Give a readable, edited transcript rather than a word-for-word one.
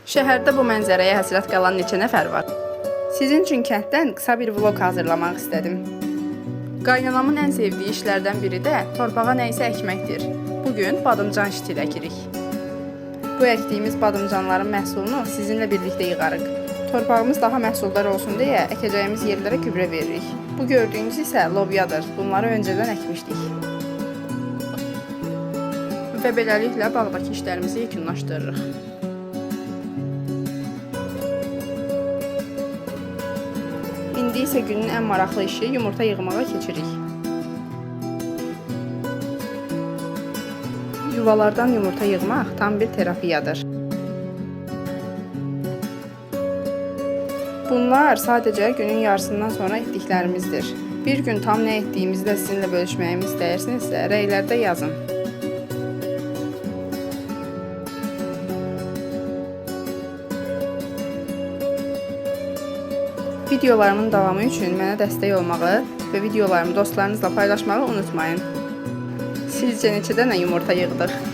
Şəhərdə bu mənzərəyə həsrət qalan neçə nəfər var? Sizin üçün kənddən qısa bir vlog hazırlamaq istədim. Qaynanamın ən sevdiyi işlərdən biri də torpağa nə isə əkməkdir. Bugün badımcan şitil əkirik. Bu əkdiyimiz badımcanların məhsulunu sizinlə birlikdə yığarıq. Torpağımız daha məhsuldar olsun deyə əkəcəyimiz yerlərə gübrə veririk. Bu gördüyünüz isə lobyadır. Bunları öncədən əkmişdik. Və beləliklə bağdakı işlərimizi yekunlaşdırırıq. İndi isə günün ən maraqlı işi yumurta yığmağa keçirik. Yuvalardan yumurta yığmaq tam bir terapiyadır. Bunlar sadəcə günün yarısından sonra etdiklərimizdir. Bir gün tam nə etdiyimizi də sizinlə bölüşməyimi istəyirsinizsə, rəylərdə yazın. Videolarımın davamı üçün mənə dəstək olmağı və videolarımı dostlarınızla paylaşmağı unutmayın. Sizcə neçə dənə yumurta yığdıq?